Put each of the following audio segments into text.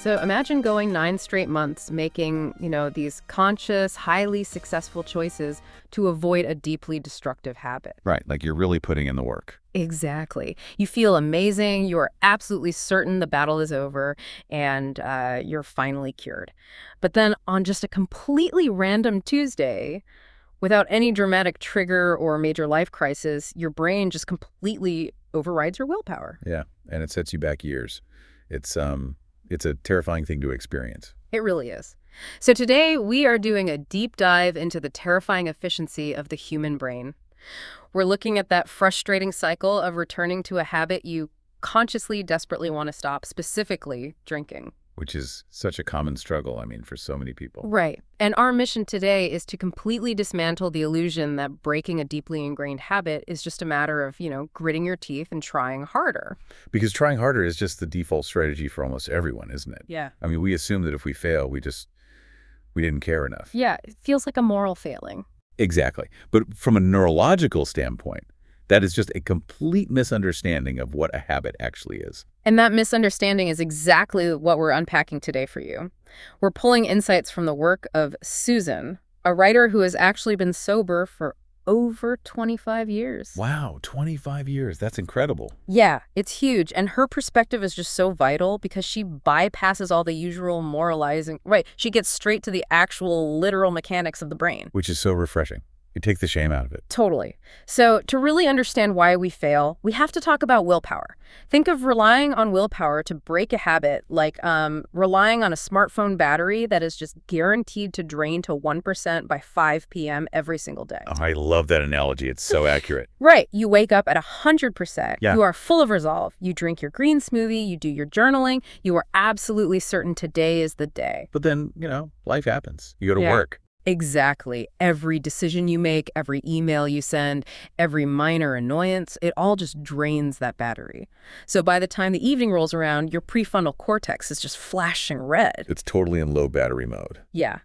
So imagine going 9 straight months making, these conscious, highly successful choices to avoid a deeply destructive habit. Right, like you're really putting in the work. Exactly. You feel amazing. You are absolutely certain the battle is over and you're finally cured. But then on just a completely random Tuesday, without any dramatic trigger or major life crisis, your brain just completely overrides your willpower. Yeah, and it sets you back years. It's a terrifying thing to experience. It really is. So today we are doing a deep dive into the terrifying efficiency of the human brain. We're looking at that frustrating cycle of returning to a habit you consciously, desperately want to stop, specifically drinking. Which is such a common struggle, for so many people. Right. And our mission today is to completely dismantle the illusion that breaking a deeply ingrained habit is just a matter of, gritting your teeth and trying harder. Because trying harder is just the default strategy for almost everyone, isn't it? Yeah. We assume that if we fail, we didn't care enough. Yeah, it feels like a moral failing. Exactly. But from a neurological standpoint, that is just a complete misunderstanding of what a habit actually is. And that misunderstanding is exactly what we're unpacking today for you. We're pulling insights from the work of Susan, a writer who has actually been sober for over 25 years. Wow, 25 years. That's incredible. Yeah, it's huge. And her perspective is just so vital because she bypasses all the usual moralizing. Right, she gets straight to the actual literal mechanics of the brain. Which is so refreshing. It takes the shame out of it. Totally. So to really understand why we fail, we have to talk about willpower. Think of relying on willpower to break a habit like relying on a smartphone battery that is just guaranteed to drain to 1% by 5 p.m. every single day. Oh, I love that analogy. It's so accurate. Right. You wake up at 100%. Yeah. You are full of resolve. You drink your green smoothie. You do your journaling. You are absolutely certain today is the day. But then, life happens. You go to work. Exactly. Every decision you make, every email you send, every minor annoyance, it all just drains that battery. So by the time the evening rolls around, your prefrontal cortex is just flashing red. It's totally in low battery mode. Yeah.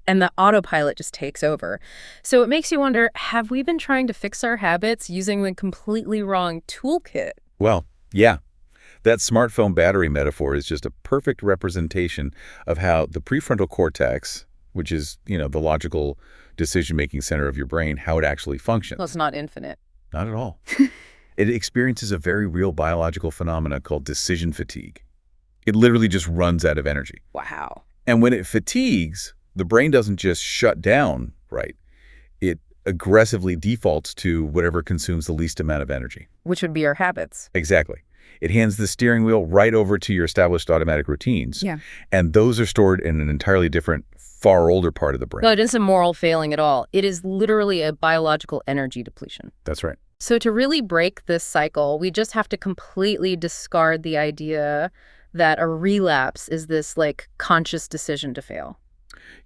And the autopilot just takes over. So it makes you wonder, have we been trying to fix our habits using the completely wrong toolkit? Well, yeah. That smartphone battery metaphor is just a perfect representation of how the prefrontal cortex, which is, the logical decision-making center of your brain, how it actually functions. Well, it's not infinite. Not at all. It experiences a very real biological phenomena called decision fatigue. It literally just runs out of energy. Wow. And when it fatigues, the brain doesn't just shut down, right? It aggressively defaults to whatever consumes the least amount of energy. Which would be our habits. Exactly. It hands the steering wheel right over to your established automatic routines. Yeah. And those are stored in an entirely different, far older part of the brain. No, it isn't a moral failing at all. It is literally a biological energy depletion. That's right. So to really break this cycle, we just have to completely discard the idea that a relapse is this conscious decision to fail.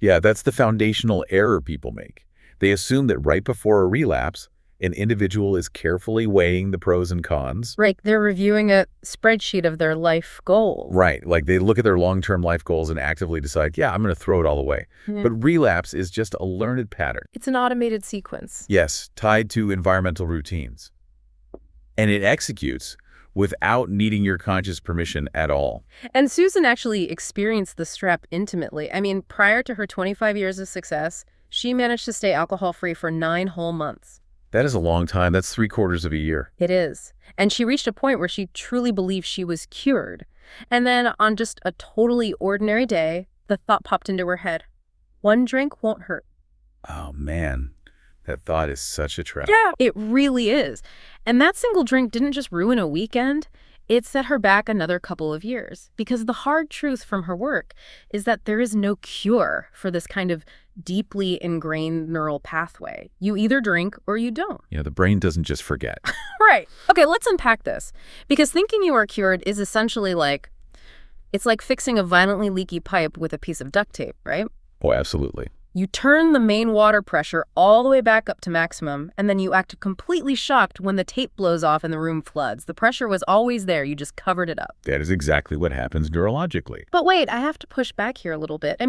Yeah, that's the foundational error people make. They assume that right before a relapse, an individual is carefully weighing the pros and cons. Right. They're reviewing a spreadsheet of their life goals. Right. Like they look at their long-term life goals and actively decide, yeah, I'm going to throw it all away. Yeah. But relapse is just a learned pattern. It's an automated sequence. Yes, tied to environmental routines. And it executes without needing your conscious permission at all. And Susan actually experienced the strep intimately. Prior to her 25 years of success, she managed to stay alcohol-free for 9 whole months. That is a long time. That's 3/4 of a year. It is. And she reached a point where she truly believed she was cured. And then on just a totally ordinary day, the thought popped into her head. 1 drink won't hurt. Oh, man. That thought is such a trap. Yeah, it really is. And that single drink didn't just ruin a weekend. It set her back another couple of years. Because the hard truth from her work is that there is no cure for this kind of deeply ingrained neural pathway. You either drink or you don't. Yeah, the brain doesn't just forget. Right. Okay, let's unpack this. Because thinking you are cured is essentially it's like fixing a violently leaky pipe with a piece of duct tape, right? Oh, absolutely. You turn the main water pressure all the way back up to maximum, and then you act completely shocked when the tape blows off and the room floods. The pressure was always there. You just covered it up. That is exactly what happens neurologically. But wait, I have to push back here a little bit.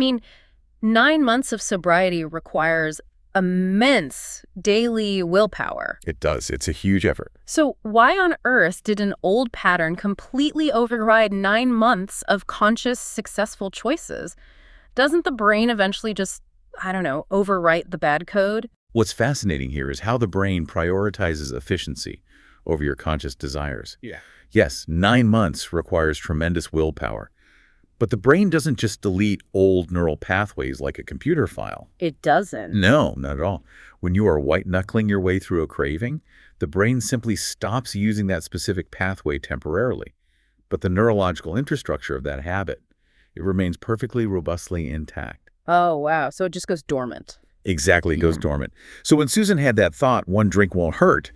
9 months of sobriety requires immense daily willpower. It does. It's a huge effort. So why on earth did an old pattern completely override 9 months of conscious, successful choices? Doesn't the brain eventually just, I don't know, overwrite the bad code? What's fascinating here is how the brain prioritizes efficiency over your conscious desires. Yeah. Yes, 9 months requires tremendous willpower. But the brain doesn't just delete old neural pathways like a computer file. It doesn't. No, not at all. When you are white-knuckling your way through a craving, the brain simply stops using that specific pathway temporarily. But the neurological infrastructure of that habit, it remains perfectly robustly intact. Oh, wow. So it just goes dormant. Exactly, it goes dormant. So when Susan had that thought, one drink won't hurt,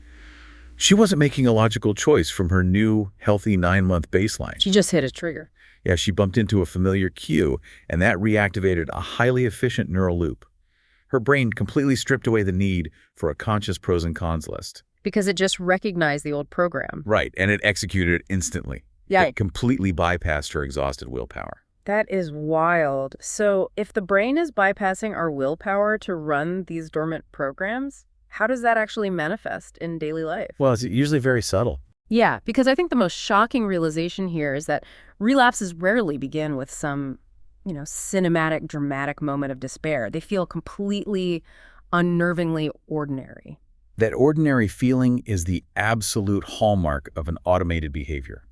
she wasn't making a logical choice from her new, healthy 9-month baseline. She just hit a trigger. Yeah, she bumped into a familiar cue, and that reactivated a highly efficient neural loop. Her brain completely stripped away the need for a conscious pros and cons list. Because it just recognized the old program. Right, and it executed it instantly. Yeah. It completely bypassed her exhausted willpower. That is wild. So if the brain is bypassing our willpower to run these dormant programs, how does that actually manifest in daily life? Well, it's usually very subtle. Yeah, because I think the most shocking realization here is that relapses rarely begin with some, cinematic, dramatic moment of despair. They feel completely unnervingly ordinary. That ordinary feeling is the absolute hallmark of an automated behavior.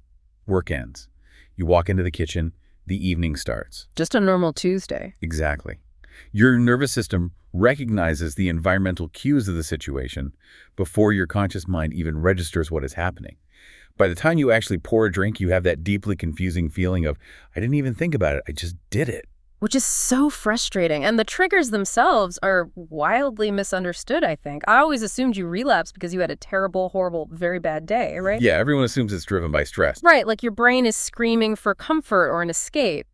Work ends. You walk into the kitchen, the evening starts. Just a normal Tuesday. Exactly. Your nervous system recognizes the environmental cues of the situation before your conscious mind even registers what is happening. By the time you actually pour a drink, you have that deeply confusing feeling of, I didn't even think about it, I just did it. Which is so frustrating. And the triggers themselves are wildly misunderstood, I think. I always assumed you relapsed because you had a terrible, horrible, very bad day, right? Yeah, everyone assumes it's driven by stress. Right, like your brain is screaming for comfort or an escape.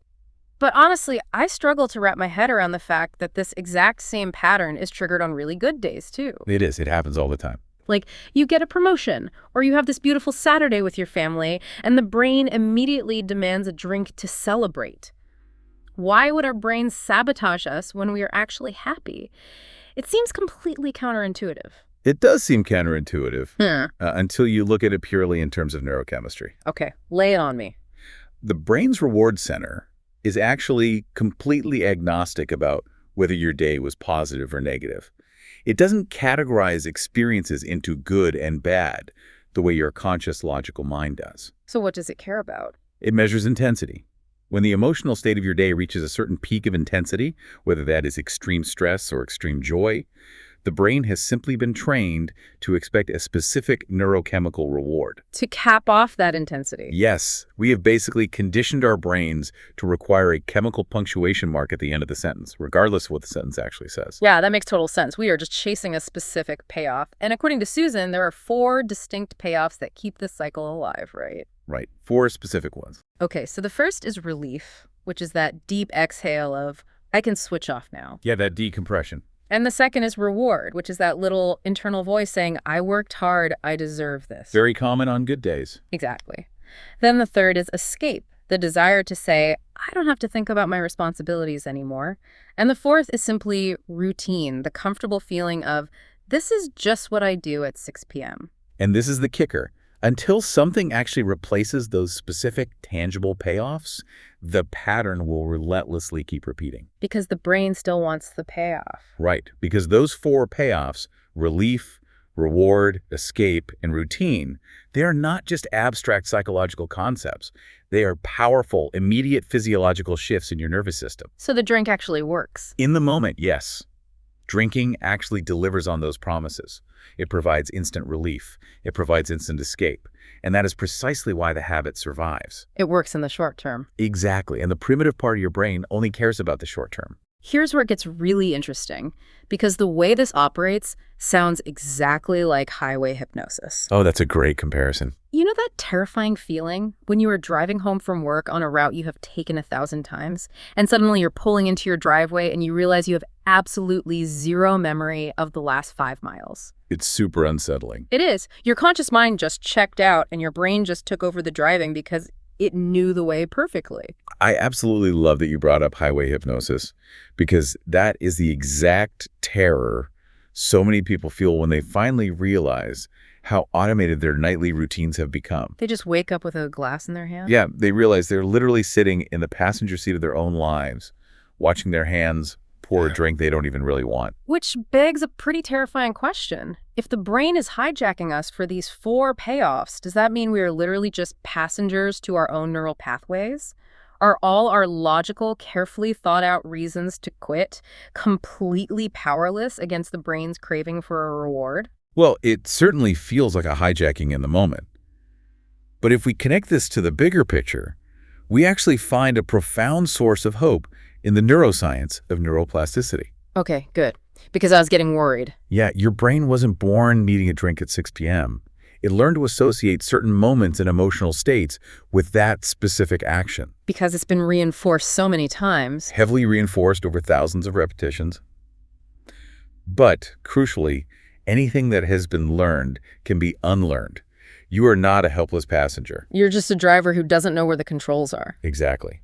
But honestly, I struggle to wrap my head around the fact that this exact same pattern is triggered on really good days, too. It is. It happens all the time. Like, you get a promotion, or you have this beautiful Saturday with your family, and the brain immediately demands a drink to celebrate. Why would our brains sabotage us when we are actually happy? It seems completely counterintuitive. It does seem counterintuitive Hmm. until you look at it purely in terms of neurochemistry. Okay, lay it on me. The brain's reward center is actually completely agnostic about whether your day was positive or negative. It doesn't categorize experiences into good and bad the way your conscious logical mind does. So what does it care about? It measures intensity. When the emotional state of your day reaches a certain peak of intensity, whether that is extreme stress or extreme joy, the brain has simply been trained to expect a specific neurochemical reward. To cap off that intensity. Yes, we have basically conditioned our brains to require a chemical punctuation mark at the end of the sentence, regardless of what the sentence actually says. Yeah, that makes total sense. We are just chasing a specific payoff. And according to Susan, there are 4 distinct payoffs that keep this cycle alive, right? Right, 4 specific ones. Okay, so the first is relief, which is that deep exhale of, I can switch off now. Yeah, that decompression. And the second is reward, which is that little internal voice saying, I worked hard, I deserve this. Very common on good days. Exactly. Then the third is escape, the desire to say, I don't have to think about my responsibilities anymore. And the fourth is simply routine, the comfortable feeling of, this is just what I do at 6 p.m. And this is the kicker. Until something actually replaces those specific, tangible payoffs, the pattern will relentlessly keep repeating. Because the brain still wants the payoff. Right, because those 4 payoffs, relief, reward, escape, and routine, they are not just abstract psychological concepts. They are powerful, immediate physiological shifts in your nervous system. So the drink actually works. In the moment, yes. Drinking actually delivers on those promises. It provides instant relief. It provides instant escape. And that is precisely why the habit survives. It works in the short term. Exactly. And the primitive part of your brain only cares about the short term. Here's where it gets really interesting, because the way this operates sounds exactly like highway hypnosis. Oh, that's a great comparison. You know that terrifying feeling when you are driving home from work on a route you have taken 1,000 times, and suddenly you're pulling into your driveway and you realize you have absolutely zero memory of the last 5 miles? It's super unsettling. It is. Your conscious mind just checked out and your brain just took over the driving because it knew the way perfectly. I absolutely love that you brought up highway hypnosis, because that is the exact terror so many people feel when they finally realize how automated their nightly routines have become. They just wake up with a glass in their hand? Yeah, they realize they're literally sitting in the passenger seat of their own lives, watching their hands pour a drink they don't even really want. Which begs a pretty terrifying question. If the brain is hijacking us for these 4 payoffs, does that mean we are literally just passengers to our own neural pathways? Are all our logical, carefully thought out reasons to quit completely powerless against the brain's craving for a reward? Well, it certainly feels like a hijacking in the moment. But if we connect this to the bigger picture, we actually find a profound source of hope in the neuroscience of neuroplasticity. Okay, good. Because I was getting worried. Yeah, your brain wasn't born needing a drink at 6 p.m. It learned to associate certain moments and emotional states with that specific action. Because it's been reinforced so many times. Heavily reinforced over thousands of repetitions. But, crucially, anything that has been learned can be unlearned. You are not a helpless passenger. You're just a driver who doesn't know where the controls are. Exactly.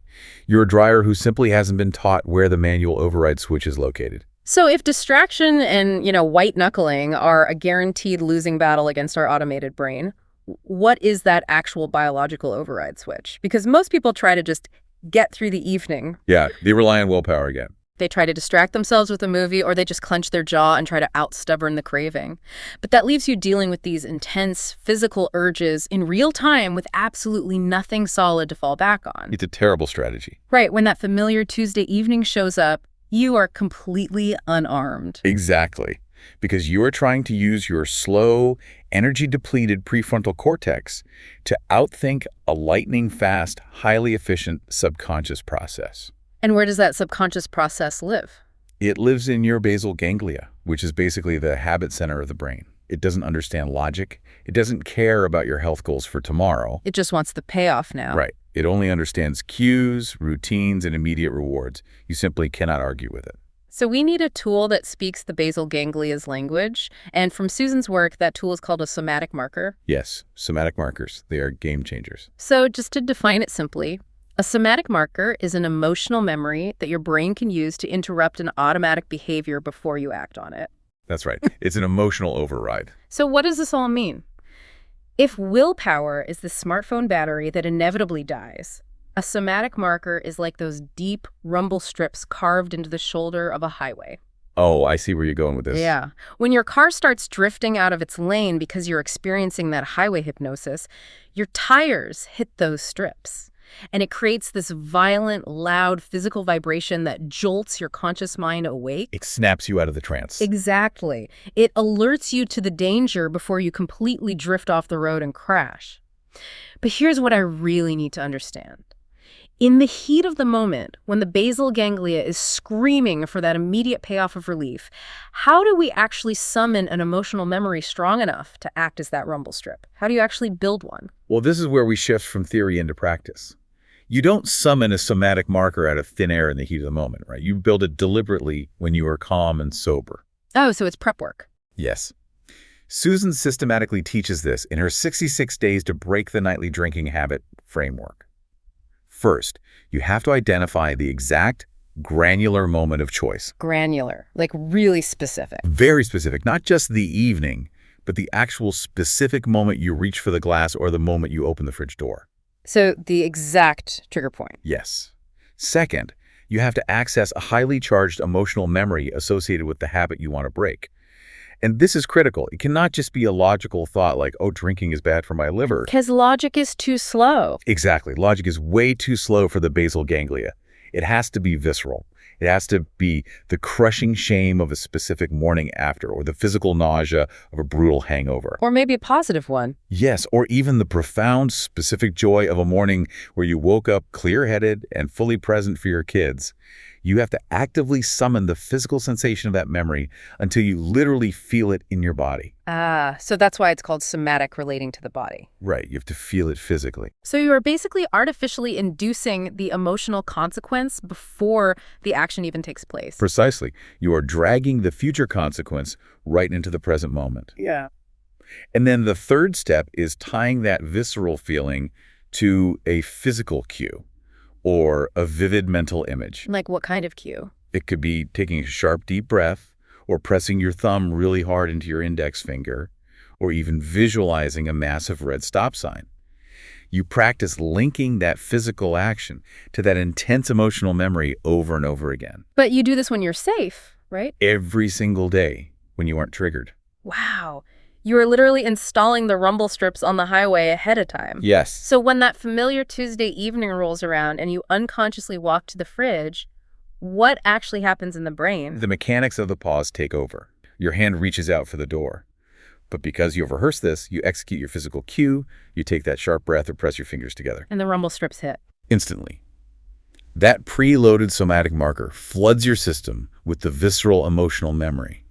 You're a driver who simply hasn't been taught where the manual override switch is located. So if distraction and, white knuckling are a guaranteed losing battle against our automated brain, what is that actual biological override switch? Because most people try to just get through the evening. Yeah, they rely on willpower again. They try to distract themselves with a movie, or they just clench their jaw and try to out-stubborn the craving. But that leaves you dealing with these intense physical urges in real time with absolutely nothing solid to fall back on. It's a terrible strategy. Right, when that familiar Tuesday evening shows up, you are completely unarmed. Exactly. Because you are trying to use your slow, energy-depleted prefrontal cortex to outthink a lightning-fast, highly efficient subconscious process. And where does that subconscious process live? It lives in your basal ganglia, which is basically the habit center of the brain. It doesn't understand logic. It doesn't care about your health goals for tomorrow. It just wants the payoff now. Right. It only understands cues, routines, and immediate rewards. You simply cannot argue with it. So we need a tool that speaks the basal ganglia's language. And from Susan's work, that tool is called a somatic marker. Yes, somatic markers. They are game changers. So just to define it simply, a somatic marker is an emotional memory that your brain can use to interrupt an automatic behavior before you act on it. That's right. It's an emotional override. So what does this all mean? If willpower is the smartphone battery that inevitably dies, a somatic marker is like those deep rumble strips carved into the shoulder of a highway. Oh, I see where you're going with this. Yeah. When your car starts drifting out of its lane because you're experiencing that highway hypnosis, your tires hit those strips. And it creates this violent, loud physical vibration that jolts your conscious mind awake. It snaps you out of the trance. Exactly. It alerts you to the danger before you completely drift off the road and crash. But here's what I really need to understand. In the heat of the moment, when the basal ganglia is screaming for that immediate payoff of relief, how do we actually summon an emotional memory strong enough to act as that rumble strip? How do you actually build one? Well, this is where we shift from theory into practice. You don't summon a somatic marker out of thin air in the heat of the moment, right? You build it deliberately when you are calm and sober. Oh, so it's prep work. Yes. Susan systematically teaches this in her 66 Days to Break the Nightly Drinking Habit framework. First, you have to identify the exact granular moment of choice. Granular, like really specific. Very specific, not just the evening, but the actual specific moment you reach for the glass or the moment you open the fridge door. So the exact trigger point. Yes. Second, you have to access a highly charged emotional memory associated with the habit you want to break. And this is critical. It cannot just be a logical thought like, oh, drinking is bad for my liver. Because logic is too slow. Exactly. Logic is way too slow for the basal ganglia. It has to be visceral. It has to be the crushing shame of a specific morning after, or the physical nausea of a brutal hangover. Or maybe a positive one. Yes, or even the profound, specific joy of a morning where you woke up clear-headed and fully present for your kids. You have to actively summon the physical sensation of that memory until you literally feel it in your body. Ah, so that's why it's called somatic, relating to the body. Right, you have to feel it physically. So you are basically artificially inducing the emotional consequence before the action even takes place. Precisely. You are dragging the future consequence right into the present moment. Yeah. And then the third step is tying that visceral feeling to a physical cue or a vivid mental image. Like what kind of cue? It could be taking a sharp, deep breath or pressing your thumb really hard into your index finger, or even visualizing a massive red stop sign. You practice linking that physical action to that intense emotional memory over and over again. But you do this when you're safe, right? Every single day when you aren't triggered. Wow. You are literally installing the rumble strips on the highway ahead of time. Yes. So when that familiar Tuesday evening rolls around and you unconsciously walk to the fridge, what actually happens in the brain? The mechanics of the pause take over. Your hand reaches out for the door. But because you've rehearsed this, you execute your physical cue, you take that sharp breath or press your fingers together. And the rumble strips hit. Instantly. That preloaded somatic marker floods your system with the visceral emotional memory.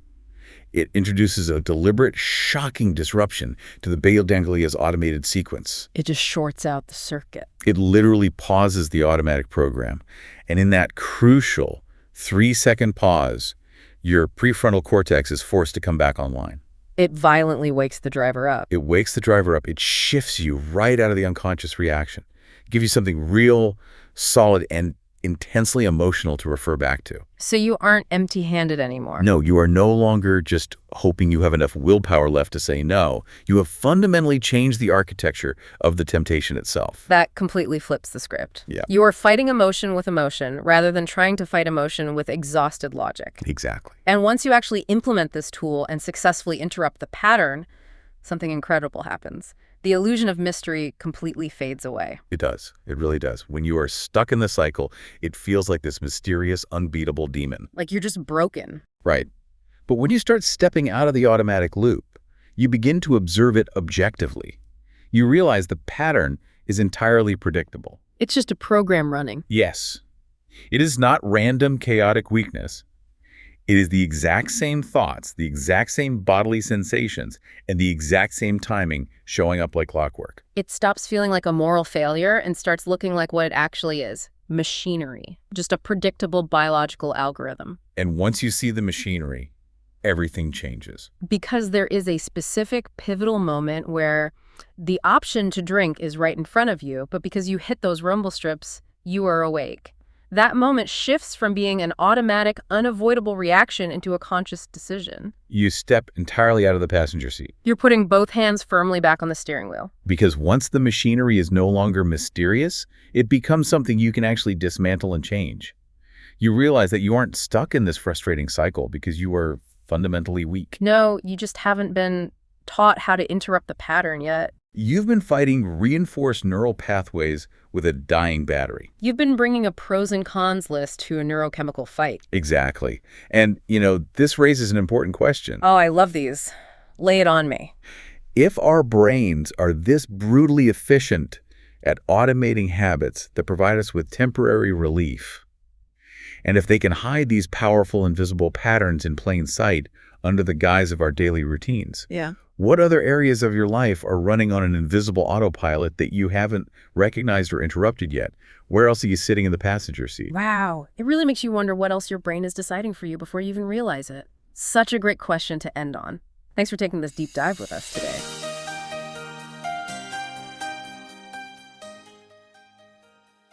It introduces a deliberate, shocking disruption to the basal ganglia's automated sequence. It just shorts out the circuit. It literally pauses the automatic program. And in that crucial 3-second pause, your prefrontal cortex is forced to come back online. It violently wakes the driver up. It wakes the driver up. It shifts you right out of the unconscious reaction. It gives you something real, solid, and intensely emotional to refer back to. So you aren't empty-handed anymore. No, you are no longer just hoping you have enough willpower left to say no. You have fundamentally changed the architecture of the temptation itself. That completely flips the script. Yeah. You are fighting emotion with emotion rather than trying to fight emotion with exhausted logic. Exactly. And once you actually implement this tool and successfully interrupt the pattern, something incredible happens. The illusion of mystery completely fades away. It does. It really does. When you are stuck in the cycle, it feels like this mysterious, unbeatable demon. Like you're just broken. Right. But when you start stepping out of the automatic loop, you begin to observe it objectively. You realize the pattern is entirely predictable. It's just a program running. Yes. It is not random, chaotic weakness. It is the exact same thoughts, the exact same bodily sensations, and the exact same timing showing up like clockwork. It stops feeling like a moral failure and starts looking like what it actually is. Machinery. Just a predictable biological algorithm. And once you see the machinery, everything changes. Because there is a specific pivotal moment where the option to drink is right in front of you, but because you hit those rumble strips, you are awake. That moment shifts from being an automatic, unavoidable reaction into a conscious decision. You step entirely out of the passenger seat. You're putting both hands firmly back on the steering wheel. Because once the machinery is no longer mysterious, it becomes something you can actually dismantle and change. You realize that you aren't stuck in this frustrating cycle because you are fundamentally weak. No, you just haven't been taught how to interrupt the pattern yet. You've been fighting reinforced neural pathways with a dying battery. You've been bringing a pros and cons list to a neurochemical fight. Exactly. And, this raises an important question. Oh, I love these. Lay it on me. If our brains are this brutally efficient at automating habits that provide us with temporary relief, and if they can hide these powerful invisible patterns in plain sight under the guise of our daily routines, what other areas of your life are running on an invisible autopilot that you haven't recognized or interrupted yet? Where else are you sitting in the passenger seat? Wow. It really makes you wonder what else your brain is deciding for you before you even realize it. Such a great question to end on. Thanks for taking this deep dive with us today.